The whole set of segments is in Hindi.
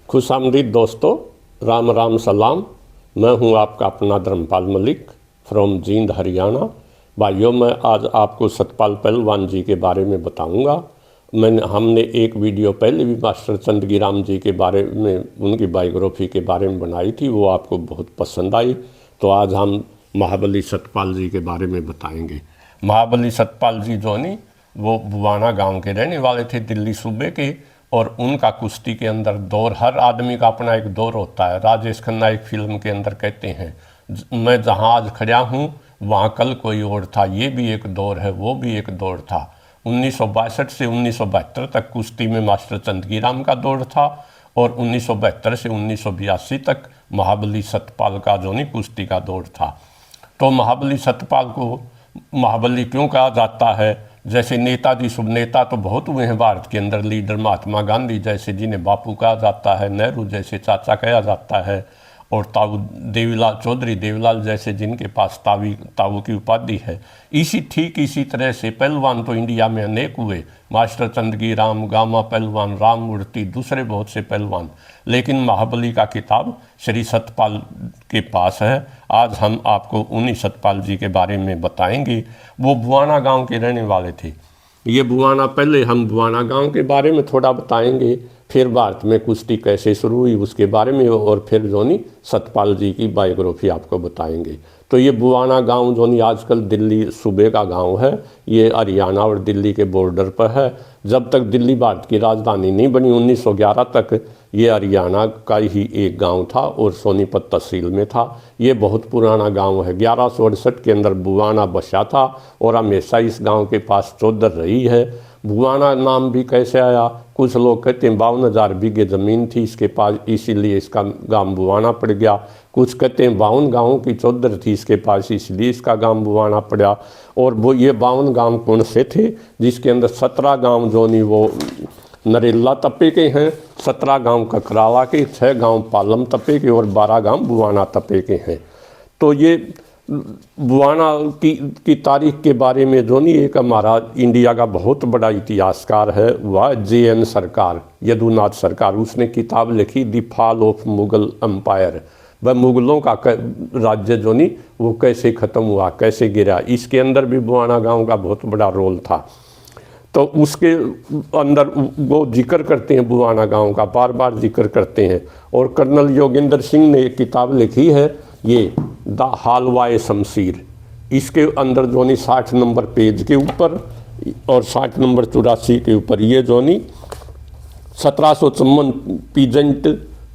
खुशामदीद दोस्तों, राम राम सलाम। मैं हूं आपका अपना धर्मपाल मलिक फ्रॉम जींद हरियाणा। भाइयों, मैं आज आपको सतपाल पहलवान जी के बारे में बताऊंगा। हमने एक वीडियो पहले भी मास्टर चंदगीराम जी के बारे में, उनकी बायोग्राफी के बारे में बनाई थी, वो आपको बहुत पसंद आई। तो आज हम महाबली सतपाल जी के बारे में बताएंगे। महाबली सतपाल जी जो नहीं, वो बुवाना गांव के रहने वाले थे, दिल्ली सूबे के। और उनका कुश्ती के अंदर दौर, हर आदमी का अपना एक दौर होता है। राजेश खन्ना एक फिल्म के अंदर कहते हैं, मैं जहाँ आज खड़ा हूँ वहाँ कल कोई और था, ये भी एक दौर है, वो भी एक दौर था। 1962 से 1972 तक कुश्ती में मास्टर चंदगीराम का दौर था और 1972 से 1982 तक महाबली सतपाल का जो नहीं कुश्ती का दौर था। तो महाबली सतपाल को महाबली क्यों कहा जाता है? जैसे नेताजी, शुभ नेता तो बहुत हुए हैं भारत के अंदर, लीडर महात्मा गांधी जैसे जिन्हें बापू कहा जाता है, नेहरू जैसे चाचा कहा जाता है, और ताऊ देवीलाल चौधरी देवीलाल जैसे जिनके पास ताऊ की उपाधि है। ठीक इसी तरह से पहलवान तो इंडिया में अनेक हुए, मास्टर चंदगीराम, गामा पहलवान, राम मूर्ति, दूसरे बहुत से पहलवान। लेकिन महाबली का किताब श्री सतपाल के पास है। आज हम आपको उन्हीं सतपाल जी के बारे में बताएंगे। वो बुवाना गांव के रहने वाले थे। ये बुवाना, पहले हम बुवाना गांव के बारे में थोड़ा बताएंगे, फिर भारत में कुश्ती कैसे शुरू हुई उसके बारे में, और फिर जोनी सतपाल जी की बायोग्राफी आपको बताएंगे। तो ये बुवाना गांव जोनी आजकल दिल्ली सूबे का गांव है। ये हरियाणा और दिल्ली के बॉर्डर पर है। जब तक दिल्ली भारत की राजधानी नहीं बनी 1911 तक ये हरियाणा का ही एक गांव था और सोनीपत तहसील में था। ये बहुत पुराना गांव है। 1168 के अंदर बुवाना बसा था और हमेशा इस गांव के पास चौधर रही है। बुवाना नाम भी कैसे आया? कुछ लोग कहते हैं 52,000 बीघे ज़मीन थी इसके पास, इसीलिए इसका गांव बुवाना पड़ गया। कुछ कहते हैं 52 गाँव की चौधर थी इसके पास, इसलिए इसका गांव बुवाना पड़ा। और वो ये 52 गाँव कौन से थे? जिसके अंदर 17 गाँव जो नहीं वो नरेला तपे के हैं, 17 गांव ककराला के, 6 गांव पालम तपे के और 12 गांव बुवाना तपे के हैं। तो ये बुवाना की तारीख के बारे में जो नहीं, एक हमारा इंडिया का बहुत बड़ा इतिहासकार है, वह JN सरकार, यदुनाथ सरकार। उसने किताब लिखी the fall of Mughal empire. वह मुगलों का राज्य जो नहीं वो कैसे ख़त्म हुआ, कैसे गिरा, इसके अंदर भी बुवाना गांव का बहुत बड़ा रोल था। तो उसके अंदर वो जिक्र करते हैं, बुवाना गांव का बार बार जिक्र करते हैं। और कर्नल योगेंद्र सिंह ने एक किताब लिखी है, ये द हालवाए शमशीर। इसके अंदर जो नहीं 60 नंबर पेज के ऊपर और 60 नंबर 84 के ऊपर ये जो नहीं 1754 पीजेंट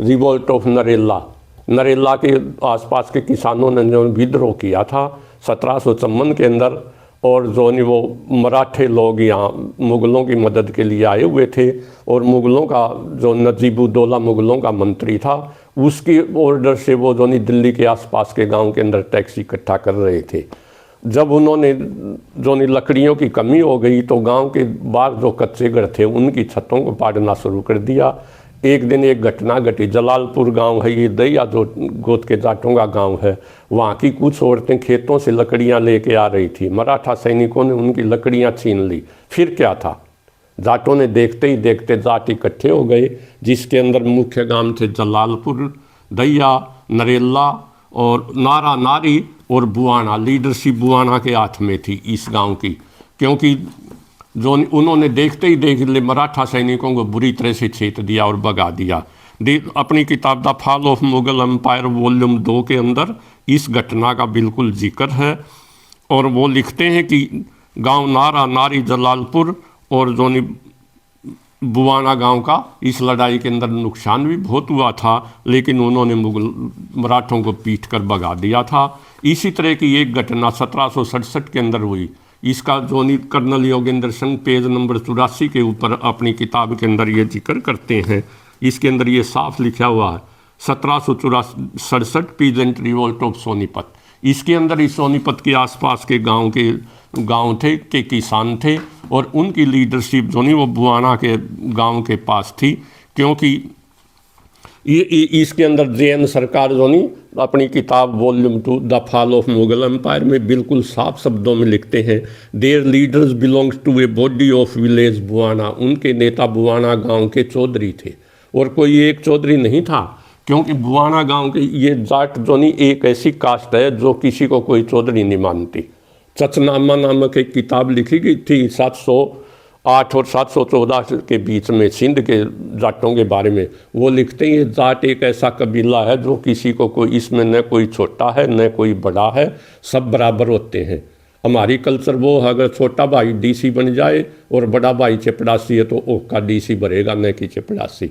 रिवोल्ट ऑफ नरेला के आसपास के किसानों ने जो विद्रोह किया था 1754 के अंदर। और जो नहीं वो मराठे लोग यहाँ मुग़लों की मदद के लिए आए हुए थे, और मुग़लों का जो नजीबुद्दौला मुग़लों का मंत्री था, उसकी ऑर्डर से वो जो नहीं दिल्ली के आसपास के गांव के अंदर टैक्स इकट्ठा कर रहे थे। जब उन्होंने जो नहीं लकड़ियों की कमी हो गई तो गांव के बाहर जो कच्चे घर थे उनकी छतों को पाड़ना शुरू कर दिया। एक दिन एक घटना घटी, जलालपुर गांव है ये, दैया जो गोद के जाटों का गांव है, वहाँ की कुछ औरतें खेतों से लकड़ियाँ लेके आ रही थी। मराठा सैनिकों ने उनकी लकड़ियाँ छीन ली। फिर क्या था, जाटों ने देखते ही देखते जाट इकट्ठे हो गए, जिसके अंदर मुख्य गांव थे जलालपुर, दैया, नरेला और नारा नारी और बुवाना। लीडरशिप बुवाना के हाथ में थी इस गाँव की, क्योंकि जो उन्होंने देखते ही देख ले मराठा सैनिकों को बुरी तरह से छेद दिया और भगा दिया। अपनी किताब the fall of Mughal empire volume 2 के अंदर इस घटना का बिल्कुल जिक्र है। और वो लिखते हैं कि गांव नारा नारी जलालपुर और जो बुवाना गांव का इस लड़ाई के अंदर नुकसान भी बहुत हुआ था, लेकिन उन्होंने मराठों को पीट कर भगा दिया था। इसी तरह की एक घटना 1767 के अंदर हुई। इसका जो नहीं colonel Yogendra Singh page number 84 के ऊपर अपनी किताब के अंदर ये जिक्र करते हैं। इसके अंदर ये साफ लिखा हुआ है 1767 पीजेंट रिवोल्ट ऑफ सोनीपत। इसके अंदर इस सोनीपत के आसपास के गांव थे के किसान थे, और उनकी लीडरशिप जो नहीं वो बुवाना के गांव के पास थी, क्योंकि ये इसके अंदर JN सरकार जो नहीं अपनी किताब volume 2 the fall of Mughal empire में बिल्कुल साफ शब्दों में लिखते हैं, their leaders belongs to a body of village बुवाना। उनके नेता बुवाना गांव के चौधरी थे। और कोई एक चौधरी नहीं था, क्योंकि बुआना गांव की ये जाट जोनी एक ऐसी कास्ट है जो किसी को कोई चौधरी नहीं मानती। चचनामा नामक एक किताब लिखी गई थी 708 और 714 के बीच में सिंध के जाटों के बारे में। वो लिखते हैं ये जाट एक ऐसा कबीला है जो किसी को कोई इसमें न कोई छोटा है न कोई बड़ा है, सब बराबर होते हैं। हमारी कल्चर वो है, अगर छोटा भाई डीसी बन जाए और बड़ा भाई चपड़ासी है तो ओका डीसी भरेगा न कि चपड़ासी।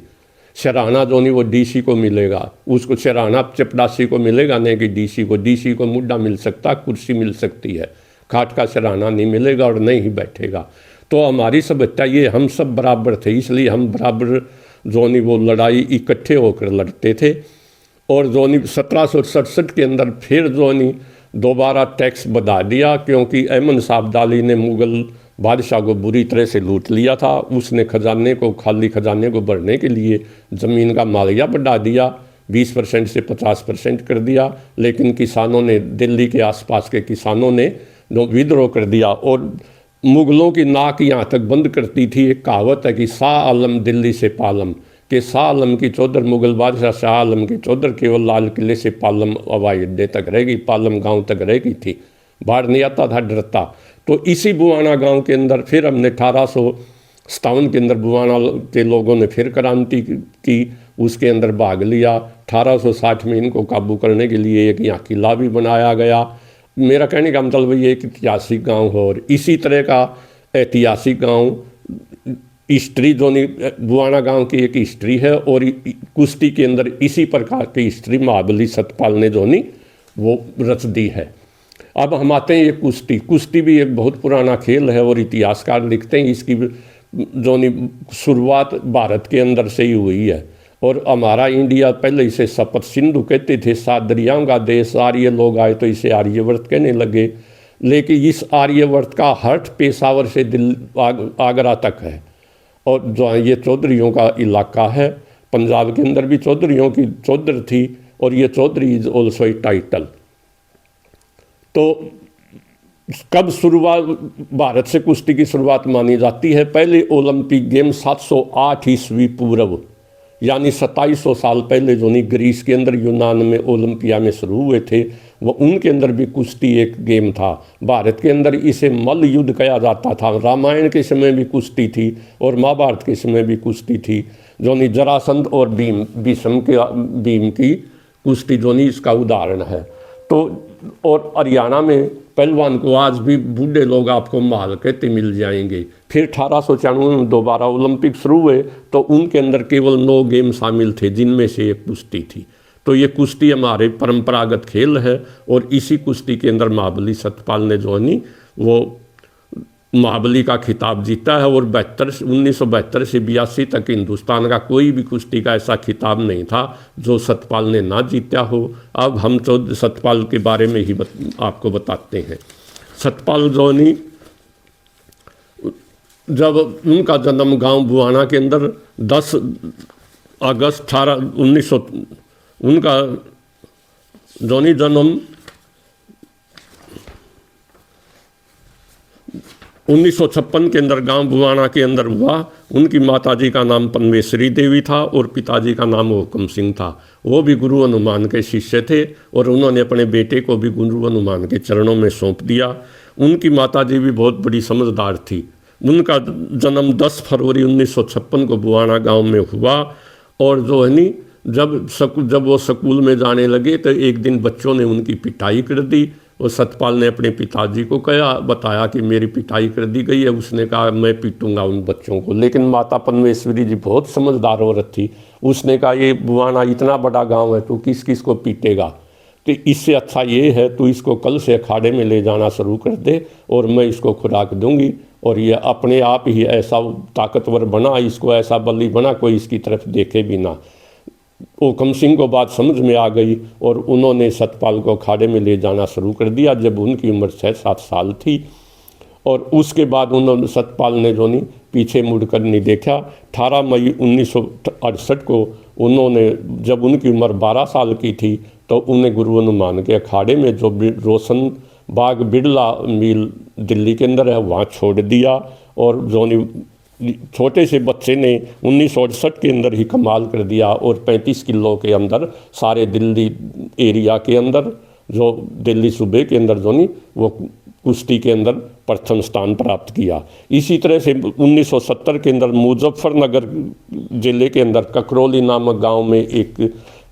शराना जो नहीं वो डीसी को मिलेगा, उसको शराना चपड़ासी को मिलेगा नहीं कि डीसी को। डीसी को मुड्ढा मिल सकता, कुर्सी मिल सकती है, खाट का शराना नहीं मिलेगा और नहीं ही बैठेगा। तो हमारी सभ्यता ये, हम सब बराबर थे, इसलिए हम बराबर जो नहीं वो लड़ाई इकट्ठे होकर लड़ते थे। और जो नहीं 1767 के अंदर फिर जो नहीं दोबारा टैक्स बढ़ा दिया, क्योंकि अहमद शाह अब्दाली ने मुग़ल बादशाह को बुरी तरह से लूट लिया था। उसने खजाने को, खाली खजाने को भरने के लिए ज़मीन का मालिया बढ़ा दिया, 20% से 50% कर दिया। लेकिन किसानों ने, दिल्ली के आसपास के किसानों ने विद्रोह कर दिया और मुग़लों की नाक यहाँ तक बंद करती थी। एक कहावत है कि शाह आलम दिल्ली से पालम, कि शाह आलम की चौधर, मुग़ल बादशाह शाह आलम की चौधर केवल लाल किले से पालम हवाई अड्डे तक रहेगी, पालम गांव तक रहेगी थी, बाहर नहीं आता था, डरता। तो इसी बुआना गांव के अंदर फिर हमने 1857 के अंदर बुआना के लोगों ने फिर क्रांति की, उसके अंदर भाग लिया। 1860 में इनको काबू करने के लिए एक यहाँ किला भी बनाया गया। मेरा कहने का मतलब ये एक ऐतिहासिक गांव है। और इसी तरह का ऐतिहासिक गांव हिस्ट्री जो नहीं, बुआना गांव की एक हिस्ट्री है। और कुश्ती के अंदर इसी प्रकार की हिस्ट्री महाबली सतपाल ने जो नहीं वो रच दी है। अब हम आते हैं ये कुश्ती। कुश्ती भी एक बहुत पुराना खेल है और इतिहासकार लिखते हैं इसकी जो नहीं शुरुआत भारत के अंदर से ही हुई है। और हमारा इंडिया पहले इसे सप्त सिंधु कहते थे, 7 दरियाओं का देश। आर्य लोग आए तो इसे आर्यवर्त कहने लगे। लेकिन इस आर्यवर्त का हर्ट पेशावर से आगरा तक है। और जो ये चौधरियों का इलाका है, पंजाब के अंदर भी चौधरियों की चौधर थी और ये Chaudhary is also a title. तो कब शुरुआत भारत से कुश्ती की शुरुआत मानी जाती है? पहले ओलंपिक गेम 708 ईस्वी पूर्व, यानी 2700 साल पहले जो नहीं ग्रीस के अंदर यूनान में ओलंपिया में शुरू हुए थे, वो उनके अंदर भी कुश्ती एक गेम था। भारत के अंदर इसे मल्ल युद्ध कहा जाता था। रामायण के समय भी कुश्ती थी और महाभारत के समय भी कुश्ती थी। जो नहीं जरासंध और भीम की कुश्ती जो नहीं इसका उदाहरण है। तो और हरियाणा में पहलवान को आज भी बूढ़े लोग आपको माल कहते मिल जाएंगे। फिर 1894 में दोबारा ओलंपिक शुरू हुए तो उनके अंदर केवल 9 गेम शामिल थे, जिनमें से एक कुश्ती थी। तो ये कुश्ती हमारे परंपरागत खेल है। और इसी कुश्ती के अंदर महाबली सतपाल ने जो है वो महाबली का खिताब जीता है। और 1972 से 82 तक हिंदुस्तान का कोई भी कुश्ती का ऐसा खिताब नहीं था जो सतपाल ने ना जीता हो। अब हम तो सतपाल के बारे में ही आपको बताते हैं। सतपाल जोनी, जब उनका जन्म गांव बुआना के अंदर 10 अगस्त 1900 उनका जोनी जन्म 1956 के अंदर गांव बुआना के अंदर हुआ। उनकी माताजी का नाम पनवेश्वरी देवी था और पिताजी का नाम हुक्म सिंह था। वो भी गुरु हनुमान के शिष्य थे और उन्होंने अपने बेटे को भी गुरु हनुमान के चरणों में सौंप दिया। उनकी माताजी भी बहुत बड़ी समझदार थी। उनका जन्म 10 फरवरी 1956 को बुआना गांव में हुआ। और जो है नी जब वो स्कूल में जाने लगे तो एक दिन बच्चों ने उनकी पिटाई कर दी। और सतपाल ने अपने पिताजी को बताया कि मेरी पिटाई कर दी गई है। उसने कहा मैं पीटूंगा उन बच्चों को। लेकिन माता पनवेश्वरी जी बहुत समझदार औरत थी। उसने कहा ये बुआना इतना बड़ा गांव है, तू किस किस को पीटेगा? तो इससे अच्छा ये है तू इसको कल से अखाड़े में ले जाना शुरू कर दे और मैं इसको खुराक दूंगी। और ये अपने आप ही ऐसा ताकतवर बना, इसको ऐसा बली बना कोई इसकी तरफ देखे भी ना। हुक्म सिंह को बात समझ में आ गई और उन्होंने सतपाल को अखाड़े में ले जाना शुरू कर दिया जब उनकी उम्र 6-7 साल थी। और उसके बाद उन्होंने सतपाल ने जो नहीं पीछे मुड़कर नहीं देखा। 18 मई 1968 को उन्होंने, जब उनकी उम्र 12 साल की थी, तो उन्हें गुरु हनुमान के अखाड़े में जो रोशन बाग बिरला मिल दिल्ली के अंदर है वहाँ छोड़ दिया। और जो नहीं छोटे से बच्चे ने 1968 के अंदर ही कमाल कर दिया और 35 किलो के अंदर सारे दिल्ली एरिया के अंदर, जो दिल्ली सूबे के अंदर जो नहीं, वो कुश्ती के अंदर प्रथम स्थान प्राप्त किया। इसी तरह से 1970 के अंदर मुजफ्फरनगर ज़िले के अंदर ककरौली नामक गांव में एक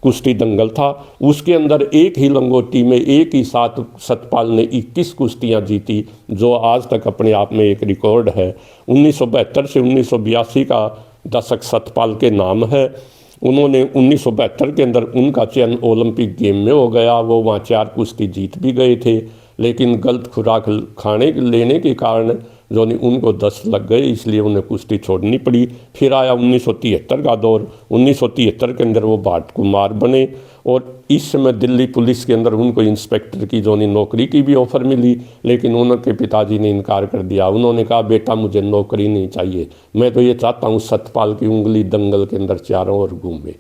कुश्ती दंगल था। उसके अंदर एक ही लंगोटी में एक ही साथ सतपाल ने 21 कुश्तियां जीती, जो आज तक अपने आप में एक रिकॉर्ड है। 1972 से 1982 का दशक सतपाल के नाम है। उन्होंने 1972 के अंदर उनका चयन ओलंपिक गेम में हो गया। वो वहाँ 4 कुश्ती जीत भी गए थे, लेकिन गलत खुराक खाने लेने के कारण जो नहीं उनको 10 लग गए, इसलिए उन्हें कुश्ती छोड़नी पड़ी। फिर आया 1973 का दौर। 1973 के अंदर वो भाट कुमार बने और इस समय दिल्ली पुलिस के अंदर उनको इंस्पेक्टर की जो नहीं नौकरी की भी ऑफ़र मिली, लेकिन उनके पिताजी ने इनकार कर दिया। उन्होंने कहा बेटा मुझे नौकरी नहीं चाहिए, मैं तो ये चाहता हूँ सतपाल की उंगली दंगल के अंदर चारों ओर घूमे।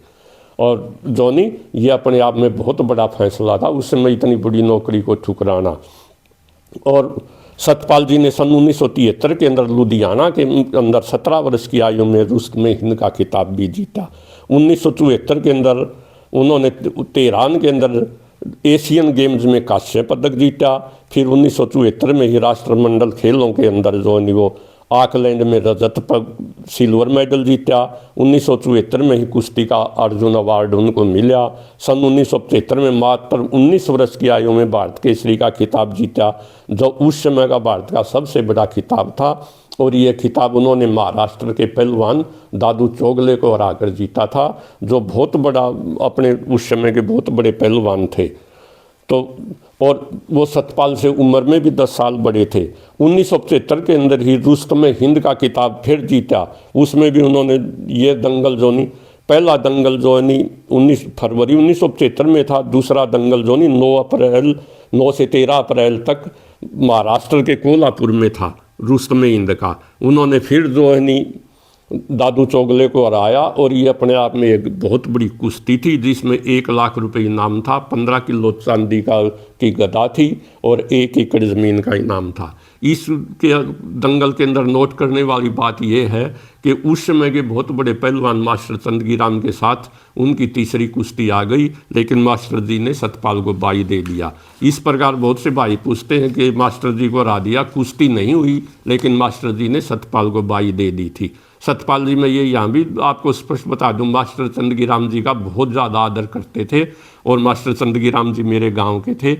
और जॉनी ये अपने आप में बहुत बड़ा फैसला था उस समय इतनी बड़ी नौकरी को ठुकराना। और सतपाल जी ने सन 1973 के अंदर लुधियाना के अंदर 17 वर्ष की आयु में रुस्तम हिंद का खिताब भी जीता। 1974 के अंदर उन्होंने तेहरान के अंदर एशियन गेम्स में कांस्य पदक जीता। फिर 1974 में ही राष्ट्रमंडल खेलों के अंदर जो है वो ऑकलैंड में रजत पर सिल्वर मेडल जीता। 1974 में ही कुश्ती का अर्जुन अवार्ड उनको मिला। सन 1975 में मात्र 19 वर्ष की आयु में भारत केसरी का खिताब जीता, जो उस समय का भारत का सबसे बड़ा खिताब था। और ये खिताब उन्होंने महाराष्ट्र के पहलवान दादू चोगले को हराकर जीता था, जो बहुत बड़ा अपने उस समय के बहुत बड़े पहलवान थे। तो और वो सतपाल से उम्र में भी 10 साल बड़े थे। 1975 के अंदर ही रुस्तम हिंद का खिताब फिर जीता। उसमें भी उन्होंने ये दंगल जो नहीं, पहला दंगल जो नहीं 19 फरवरी 1975 में था, दूसरा दंगल जो नहीं 9 से 13 अप्रैल तक महाराष्ट्र के कोल्हापुर में था रुस्तम हिंद का। उन्होंने फिर जो है नहीं दादू चोगले को हराया और ये अपने आप में एक बहुत बड़ी कुश्ती थी, जिसमें 1 लाख रुपए इनाम था, 15 किलो चांदी की गदा थी और 1 एकड़ ज़मीन का इनाम था। इस के दंगल के अंदर नोट करने वाली बात यह है कि उस समय के बहुत बड़े पहलवान मास्टर चंदगीराम के साथ उनकी तीसरी कुश्ती आ गई, लेकिन मास्टर जी ने सतपाल को बाई दे दिया। इस प्रकार बहुत से भाई पूछते हैं कि मास्टर जी को हरा दिया, कुश्ती नहीं हुई, लेकिन मास्टर जी ने सतपाल को बाई दे दी थी। सतपाल जी मैं ये यहाँ भी आपको स्पष्ट बता दूं, मास्टर चंदगीराम जी का बहुत ज़्यादा आदर करते थे और मास्टर चंदगीराम जी मेरे गांव के थे।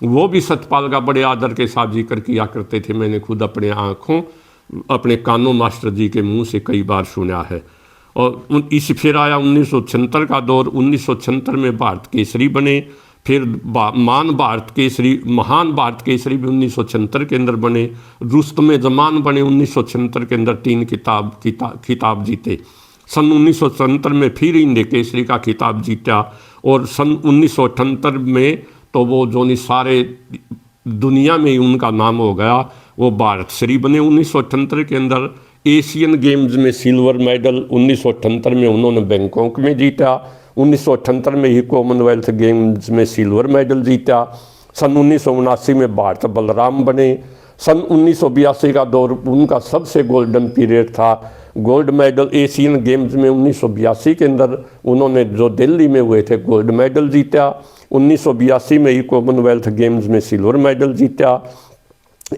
वो भी सतपाल का बड़े आदर के साथ जिक्र किया करते थे। मैंने खुद अपने आँखों अपने कानों मास्टर जी के मुंह से कई बार सुना है। और इस फिर आया 1976 का दौर। 1976 में भारत केसरी बने। फिर महान भारत केसरी भी 1976 के अंदर बने। रुस्तम जमान बने 1976 के अंदर 3 खिताब जीते। सन 1977 में फिर इंडिया केसरी का खिताब जीता और सन 1978 में तो वो जो नहीं सारे दुनिया में ही उनका नाम हो गया, वो भारत श्री बने। 1978 के अंदर एशियन गेम्स में सिल्वर मेडल 1978 में उन्होंने बैंकॉक में जीता। 1978 में ही कॉमनवेल्थ गेम्स में सिल्वर मेडल जीता। सन 1979 में भारत बलराम बने। सन 1982 का दौर उनका सबसे गोल्डन पीरियड था। गोल्ड मेडल एशियन गेम्स में 1982 के अंदर उन्होंने जो दिल्ली में हुए थे गोल्ड मेडल जीता। 1982 में ही कॉमनवेल्थ गेम्स में सिल्वर मेडल जीता।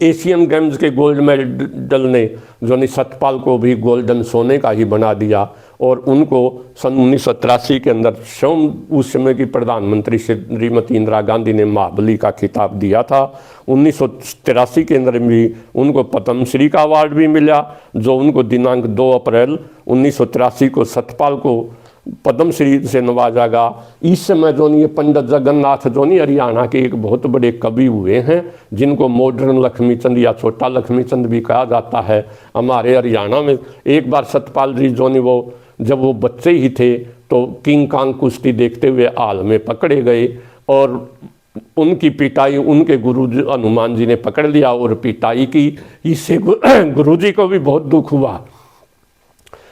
एशियन गेम्स के गोल्ड मेडल ने जो नहीं सतपाल को भी गोल्डन सोने का ही बना दिया और उनको सन 1983 के अंदर स्वयं उस समय की प्रधानमंत्री श्रीमती इंदिरा गांधी ने महाबली का खिताब दिया था। 1983 के अंदर भी उनको पद्मश्री का अवार्ड भी मिला, जो उनको दिनांक 2 अप्रैल 1983 को सतपाल को पद्मश्री से नवाजा गया। इस समय जो नहीं पंडित जगन्नाथ जो नहीं हरियाणा के एक बहुत बड़े कवि हुए हैं, जिनको मॉडर्न लक्ष्मीचंद या छोटा लक्ष्मीचंद भी कहा जाता है हमारे हरियाणा में। एक बार सतपाल जी जो नहीं वो जब वो बच्चे ही थे तो किंग कांग कुश्ती देखते हुए हाल में पकड़े गए और उनकी पिटाई उनके गुरु हनुमान जी ने पकड़ लिया और पिटाई की। इससे गुरु जी को भी बहुत दुख हुआ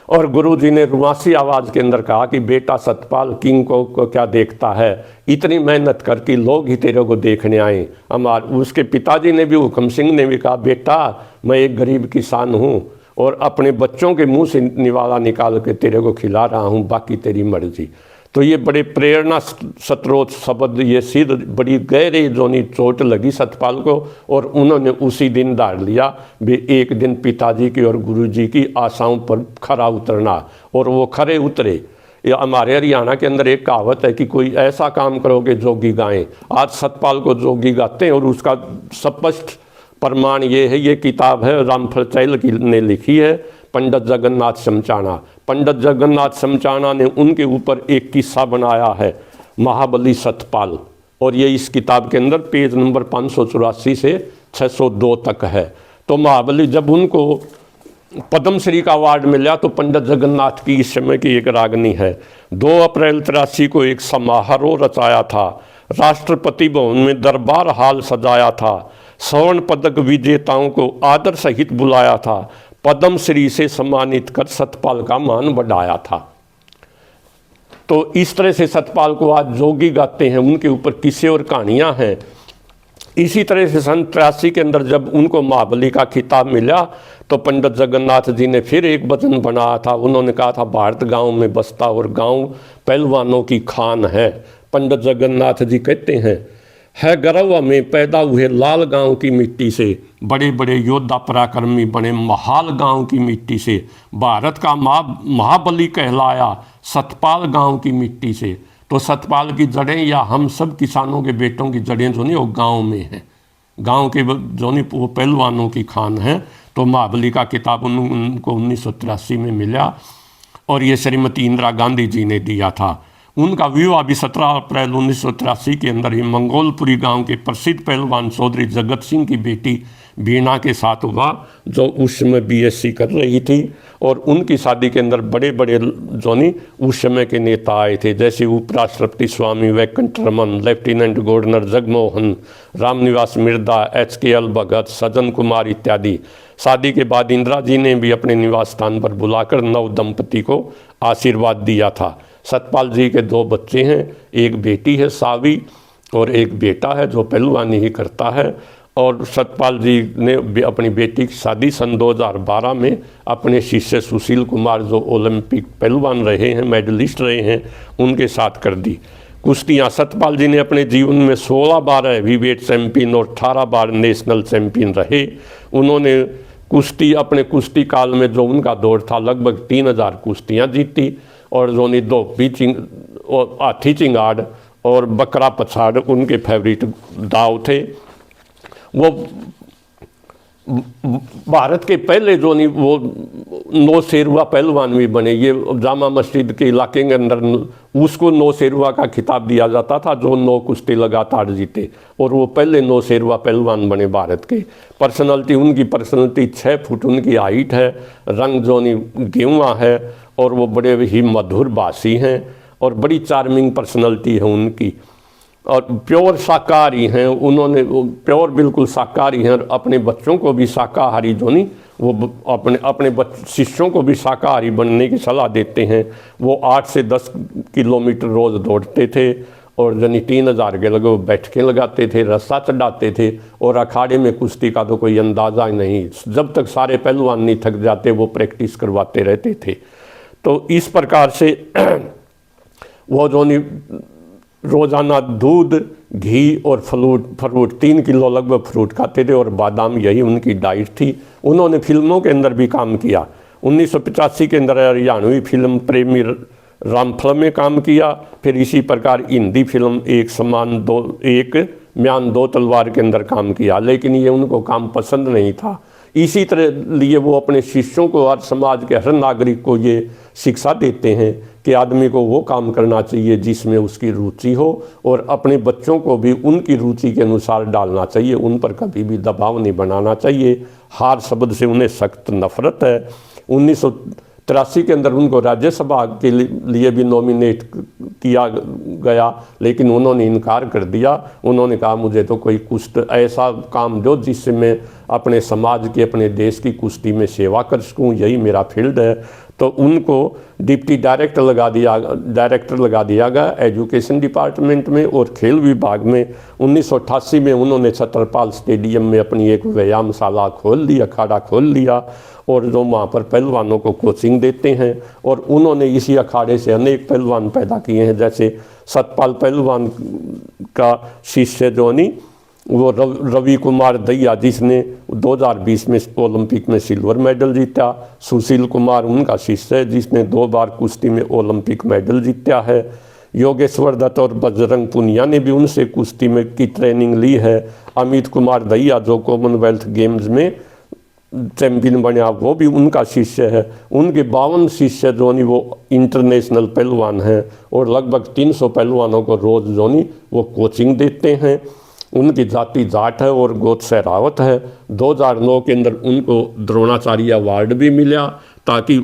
और गुरुजी ने रुआसी आवाज़ के अंदर कहा कि बेटा सतपाल किंग को क्या देखता है, इतनी मेहनत करके लोग ही तेरे को देखने आए। उसके पिताजी ने भी हुक्म सिंह ने भी कहा बेटा मैं एक गरीब किसान हूँ और अपने बच्चों के मुंह से निवाला निकाल के तेरे को खिला रहा हूँ, बाकी तेरी मर्जी। तो ये बड़े प्रेरणा स्रोत शब्द ये सिद्ध, बड़ी गहरी जोनी चोट लगी सतपाल को, और उन्होंने उसी दिन धार लिया भी एक दिन पिताजी की और गुरुजी की आशाओं पर खरा उतरना, और वो खरे उतरे। ये हमारे हरियाणा के अंदर एक कहावत है कि कोई ऐसा काम करोगे जोगी गाएं। आज सतपाल को जोगी गाते हैं, और उसका स्पष्ट प्रमाण ये है, ये किताब है रामफल चैल ने लिखी है, पंडित जगन्नाथ शमचाना। पंडित जगन्नाथ शमचाना ने उनके ऊपर एक किस्सा बनाया है, महाबली सतपाल, और ये इस किताब के अंदर पेज नंबर 584 से 602 तक है। तो महाबली जब उनको पद्मश्री का अवार्ड मिला तो पंडित जगन्नाथ की इस समय की एक रागनी है। 2 अप्रैल 83 को एक समारोह रचाया था, राष्ट्रपति भवन में दरबार हाल सजाया था, स्वर्ण पदक विजेताओं को आदर सहित बुलाया था, पद्मश्री से सम्मानित कर सतपाल का मान बढ़ाया था। तो इस तरह से सतपाल को आज जोगी गाते हैं, उनके ऊपर किस्से और कहानियां हैं। इसी तरह से सन 83 के अंदर जब उनको महाबली का खिताब मिला तो पंडित जगन्नाथ जी ने फिर एक वचन बनाया था। उन्होंने कहा था भारत गांव में बसता और गांव पहलवानों की खान है। पंडित जगन्नाथ जी कहते हैं, है गरवा में पैदा हुए लाल गांव की मिट्टी से, बड़े बड़े योद्धा पराक्रमी बने महाल गांव की मिट्टी से, भारत का महाबली कहलाया सतपाल गांव की मिट्टी से। तो सतपाल की जड़ें या हम सब किसानों के बेटों की जड़ें जो नहीं वो गांव में हैं, गांव के जो नहीं वो पहलवानों की खान है। तो महाबली का किताब उनको 1983 में मिला, और ये श्रीमती इंदिरा गांधी जी ने दिया था। उनका विवाह भी 17 अप्रैल 1983 के अंदर ही मंगोलपुरी गांव के प्रसिद्ध पहलवान चौधरी जगत सिंह की बेटी बीना के साथ हुआ, जो उस समय BSc कर रही थी। और उनकी शादी के अंदर बड़े बड़े जोनी उस समय के नेता आए थे, जैसे उपराष्ट्रपति Swami Venkataraman, lieutenant governor Jagmohan, Ramniwas Mirdha, HKL Bhagat, Sajjan Kumar इत्यादि। शादी के बाद इंदिरा जी ने भी अपने निवास स्थान पर बुलाकर नव दंपति को आशीर्वाद दिया था। सतपाल जी के 2 बच्चे हैं, एक बेटी है सावी और एक बेटा है जो पहलवानी ही करता है। और सतपाल जी ने अपनी बेटी की शादी सन 2012 में अपने शिष्य सुशील कुमार, जो ओलंपिक पहलवान रहे हैं, मेडलिस्ट रहे हैं, उनके साथ कर दी। कुश्तियाँ सतपाल जी ने अपने जीवन में 16 बार हैवीवेट चैंपियन और 18 बार नेशनल चैंपियन रहे। उन्होंने कुश्ती अपने कुश्ती काल में जो उनका दौर था लगभग 3000 कुश्तियाँ जीती, और जोनी धोबी और हाथी चिंगाड़ और बकरा पछाड़ उनके फेवरेट दाव थे। वो भारत के पहले जो नहीं वो 9 शेरवा पहलवान भी बने। ये जामा मस्जिद के इलाके के अंदर उसको 9 शेरवा का खिताब दिया जाता था, जो 9 कुश्ती लगातार जीते, और वो पहले 9 शेरवा पहलवान बने भारत के। उनकी पर्सनैलिटी 6 फुट उनकी हाइट है, रंग जोनी गेंवा है, और वो बड़े ही मधुर भाषी हैं, और बड़ी चार्मिंग पर्सनैलिटी है उनकी, और प्योर शाकाहारी हैं। उन्होंने प्योर बिल्कुल शाकाहारी हैं, और अपने बच्चों को भी शाकाहारी जो नहीं वो अपने शिष्यों को भी शाकाहारी बनने की सलाह देते हैं। वो 8 से 10 किलोमीटर रोज़ दौड़ते थे, और जनी 3000 के लगे बैठकें लगाते थे, रस्सा चढ़ाते थे, और अखाड़े में कुश्ती का तो कोई अंदाज़ा ही नहीं। जब तक सारे पहलवान नहीं थक जाते वो प्रैक्टिस करवाते रहते थे। तो इस प्रकार से वो जो नहीं रोज़ाना दूध, घी और फ्रूट 3 किलो लगभग फ्रूट खाते थे, और बादाम, यही उनकी डाइट थी। उन्होंने फिल्मों के अंदर भी काम किया। 1985 के अंदर हरियाणवी फिल्म प्रेमी रामफल में काम किया। फिर इसी प्रकार हिंदी फिल्म एक म्यान 2 तलवार के अंदर काम किया, लेकिन ये उनको काम पसंद नहीं था। इसी तरह लिए वो अपने शिष्यों को और समाज के हर नागरिक को ये शिक्षा देते हैं कि आदमी को वो काम करना चाहिए जिसमें उसकी रुचि हो, और अपने बच्चों को भी उनकी रुचि के अनुसार डालना चाहिए। उन पर कभी भी दबाव नहीं बनाना चाहिए। हार शब्द से उन्हें सख्त नफरत है। 1983 के अंदर उनको राज्यसभा के लिए भी नॉमिनेट किया गया, लेकिन उन्होंने इनकार कर दिया। उन्होंने कहा मुझे तो कोई ऐसा काम दो जिससे मैं अपने समाज की, अपने देश की कुश्ती में सेवा कर सकूं, यही मेरा फील्ड है। तो उनको डिप्टी डायरेक्टर लगा दिया गया एजुकेशन डिपार्टमेंट में। और खेल विभाग में 1988 में उन्होंने छत्रपाल स्टेडियम में अपनी एक व्यायामशाला खोल ली, अखाड़ा खोल लिया, और जो वहाँ पर पहलवानों को कोचिंग देते हैं। और उन्होंने इसी अखाड़े से अनेक पहलवान पैदा किए हैं, जैसे सतपाल पहलवान का शिष्य जो नहीं वो रवि कुमार दहिया, जिसने 2020 में ओलंपिक में सिल्वर मेडल जीता। सुशील कुमार उनका शिष्य है, जिसने 2 बार कुश्ती में ओलंपिक मेडल जीता है। योगेश्वर दत्त और बजरंग पुनिया ने भी उनसे कुश्ती में की ट्रेनिंग ली है। अमित कुमार दहिया जो कॉमनवेल्थ गेम्स में चैंपियन बना, वो भी उनका शिष्य है। उनके 52 शिष्य जो नहीं वो इंटरनेशनल पहलवान हैं, और लगभग 300 पहलवानों को रोज़ जो नहीं वो कोचिंग देते हैं। उनकी जाति जाट है और गोत्र सहरावत है। 2009 के अंदर उनको द्रोणाचार्य अवार्ड भी मिला, ताकि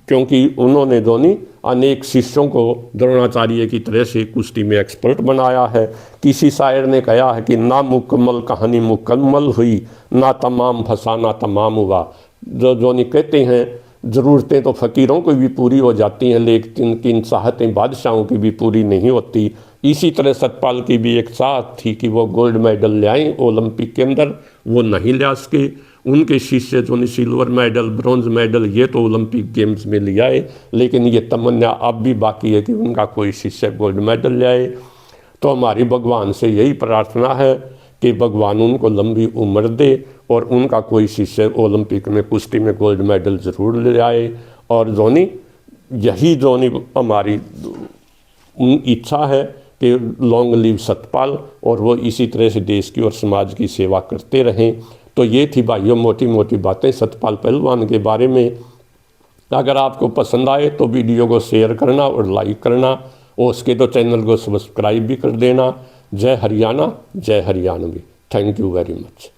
क्योंकि उन्होंने जो नहीं अनेक शिष्यों को द्रोणाचार्य की तरह से कुश्ती में एक्सपर्ट बनाया है। किसी शायर ने कहा है कि ना मुकम्मल कहानी मुकम्मल हुई, ना तमाम फसाना तमाम हुआ। जो नहीं कहते हैं ज़रूरतें तो फ़कीरों की भी पूरी हो जाती हैं, लेकिन किन चाहतें बादशाहों की भी पूरी नहीं होती। इसी तरह सतपाल की भी एक चाहत थी कि वो गोल्ड मेडल ले आएँ ओलंपिक के अंदर, वो नहीं ले सके। उनके शिष्य जो ने सिल्वर मेडल, ब्रॉन्ज मेडल ये तो ओलंपिक गेम्स में ले आए, लेकिन ये तमन्ना अब भी बाकी है कि उनका कोई शिष्य गोल्ड मेडल ले आए। तो हमारी भगवान से यही प्रार्थना है कि भगवान उनको लंबी उम्र दे और उनका कोई शिष्य ओलंपिक में कुश्ती में गोल्ड मेडल ज़रूर ले आए। और जोनी यही जोनी हमारी इच्छा है कि लॉन्ग लिव सतपाल, और वो इसी तरह से देश की और समाज की सेवा करते रहें। तो ये थी भाइयों मोटी मोटी बातें सतपाल पहलवान के बारे में। अगर आपको पसंद आए तो वीडियो को शेयर करना और लाइक करना, और उसके तो चैनल को सब्सक्राइब भी कर देना। जय हरियाणा, जय Haryanvi. Thank you very much.